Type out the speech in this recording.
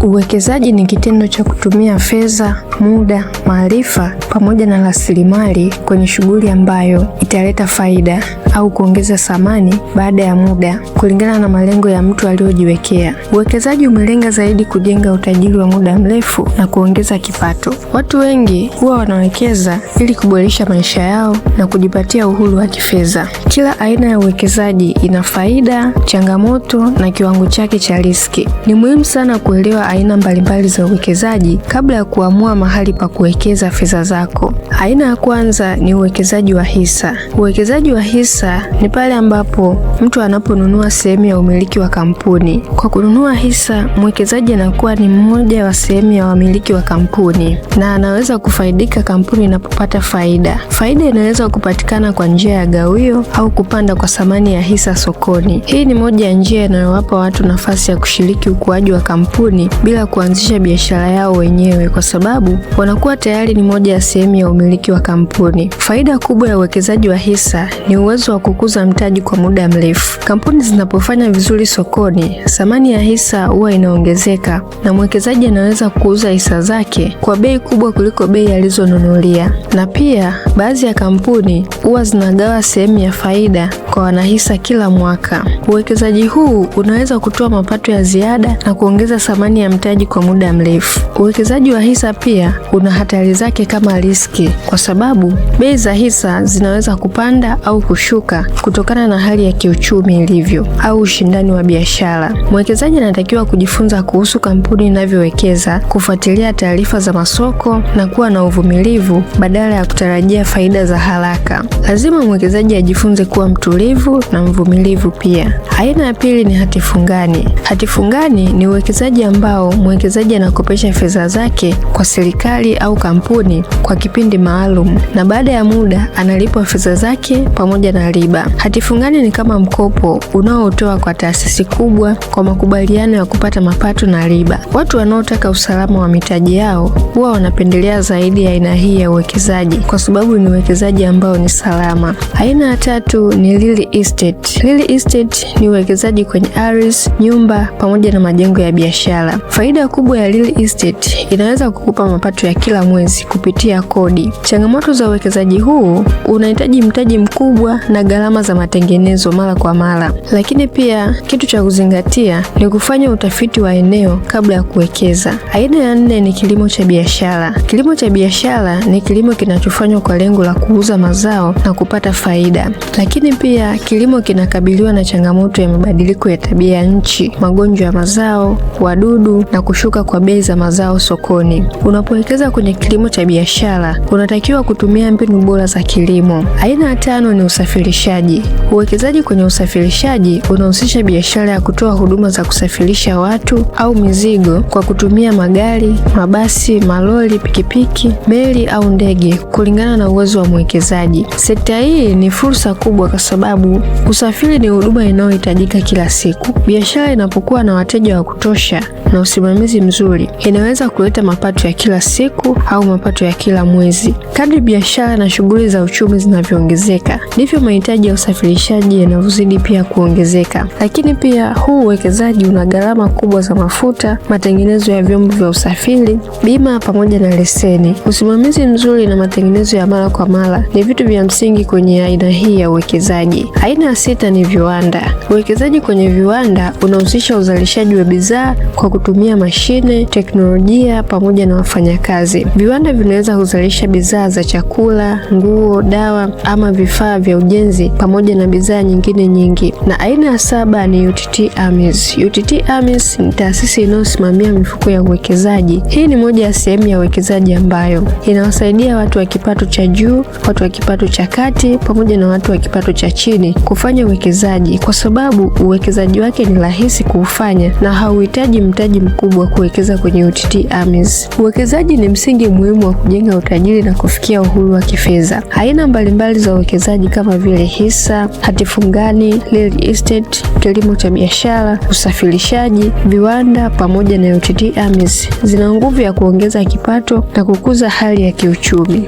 Uwekezaji ni kitendo cha kutumia fedha, muda, maarifa pamoja na rasilimali kwenye shughuli ambayo italeta faida au kuongeza thamani baada ya muda kulingana na malengo ya mtu aliyojiwekea. Uwekezaji umelenga zaidi kujenga utajiri wa muda mrefu na kuongeza kipato. Watu wengi huwa wanawekeza ili kuboresha maisha yao na kujipatia uhuru wa kifedha. Kila aina ya uwekezaji ina faida, changamoto na kiwango chake cha riski. Ni muhimu sana kuelewa aina mbalimbali za uwekezaji kabla ya kuamua mahali pa kuwekeza fedha zako. Aina ya kwanza ni uwekezaji wa hisa. Uwekezaji wa hisa ni pale ambapo mtu anaponunua sehemu ya umiliki wa kampuni. Kwa kununua hisa, mwekezaji anakuwa ni mmoja wa sehemu ya wamiliki wa kampuni na anaweza kufaidika kampuni inapopata faida. Faida inaweza kupatikana kwa njia ya gawio au kupanda kwa thamani ya hisa sokoni. Hii ni moja ya njia inayowapa watu nafasi ya kushiriki ukuaji wa kampuni bila kuanzisha biashara yao wenyewe, kwa sababu wanakuwa tayari ni moja ya sehemu ya umiliki wa kampuni. Faida kubwa ya uwekezaji wa hisa ni uwezo wa kukuza mtaji kwa muda mrefu. Kampuni zinapofanya vizuri sokoni, thamani ya hisa huwa inaongezeka na mwekezaji anaweza kuuza hisa zake kwa bei kubwa kuliko bei alizonunulia. Na pia baadhi ya kampuni huwa zinagawa sehemu ya faida kwa wanahisa kila mwaka. Uwekezaji huu unaweza kutoa mapato ya ziada na kuongeza thamani ya mtaji kwa muda mrefu. Uwekezaji wa hisa pia una hatari zake kama riski, kwa sababu bei za hisa zinaweza kupanda au kushuka kutokana na hali ya kiuchumi ilivyo au ushindani wa biashara. Mwekezaji anatakiwa kujifunza kuhusu kampuni inavyowekeza, kufuatilia taarifa za masoko na kuwa na uvumilivu badala ya kutarajia faida za haraka. Lazima mwekezaji ajifunze kuwa mtulivu na mvumilivu pia. Aina ya pili ni hati fungani. Hati fungani ni uwekezaji ambao mwekezaji anakopesha fedha zake kwa serikali au kampuni kwa kipindi maalum na baada ya muda analipwa fedha zake pamoja na riba. Hati fungani ni kama mkopo unaotoa kwa taasisi kubwa kwa makubaliano ya kupata mapato na riba. Watu wanaotaka usalama wa mitaji yao huwa wanapendelea zaidi aina hii ya uwekezaji kwa sababu ni uwekezaji ambao ni salama. Aina ya tatu ni real estate. Real estate ni uwekezaji kwenye ardhi, nyumba pamoja na majengo ya biashara. Faida kubwa ya real estate inaweza kukupa mapato ya kila mwezi kupitia kodi. Changamoto za uwekezaji huu, unahitaji mtaji mkubwa na gharama za matengenezo mara kwa mara. Lakini pia kitu cha kuzingatia ni kufanya utafiti wa eneo kabla ya kuwekeza. Aina ya nne ni kilimo cha biashara. Kilimo cha biashara ni kilimo kinachofanywa kwa lengo la kuuza mazao na kupata faida. Lakini pia kilimo kinakabiliwa na changamoto ya mabadiliko ya tabia ya nchi, magonjwa ya mazao, wadudu na kushuka kwa bei za mazao sokoni. Unapowekeza kwenye kilimo cha biashara, unatakiwa kutumia mbinu bora za kilimo. Aina ya tano ni usafirishaji. Uwekezaji kwenye usafirishaji unahusisha biashara ya kutoa huduma za kusafirisha watu au mizigo kwa kutumia magari, mabasi, malori, pikipiki, meli au ndege kulingana na uwezo wa mwekezaji. Sekta hii ni fursa kubwa kwa sababu usafiri ni huduma inayohitajika kila siku. Biashara inapokuwa na wateja wa kutosha na usimamizi mzuri, inaweza kuleta mapato ya kila siku au mapato ya kila mwezi. Kadri biashara na shughuli za uchumi zinavyoongezeka, ndivyo mahitaji ya usafirishaji yanavyozidi pia kuongezeka. Lakini pia huu uwekezaji una gharama kubwa za mafuta, matengenezo ya vyombo vya usafiri, bima pamoja na leseni. Usimamizi mzuri na matengenezo ya mara kwa mara ni vitu vya msingi kwenye aina hii ya uwekezaji. Aina ya sita ni viwanda. Uwekezaji kwenye viwanda unahusisha uzalishaji wa bidhaa kwa kutumia mashine, teknolojia pamoja na wafanyakazi. Viwanda vinaweza kuzalisha bidhaa za chakula, nguo, dawa ama vifaa vya ujenzi pamoja na bidhaa nyingine nyingi. Na aina ya saba ni UTT AMIS. UTT AMIS ni taasisi inayosimamia mifuko ya uwekezaji. Hii ni moja ya sehemu ya uwekezaji ambayo inawasaidia watu wa kipato cha juu, watu wa kipato cha kati pamoja na watu wa kipato cha chini kufanya uwekezaji, kwa sababu uwekezaji wake ni rahisi kuufanya na hauhitaji mtaji mkubwa kuwekeza kwenye UTT AMIS. Uwekezaji ni msingi muhimu wa kujenga utajiri na kufikia uhuru wa kifedha. Aina mbalimbali za uwekezaji kama vile hisa, hati fungani, real estate, kilimo cha biashara, usafirishaji, viwanda pamoja na UTT AMIS zina nguvu ya kuongeza kipato na kukuza hali ya kiuchumi.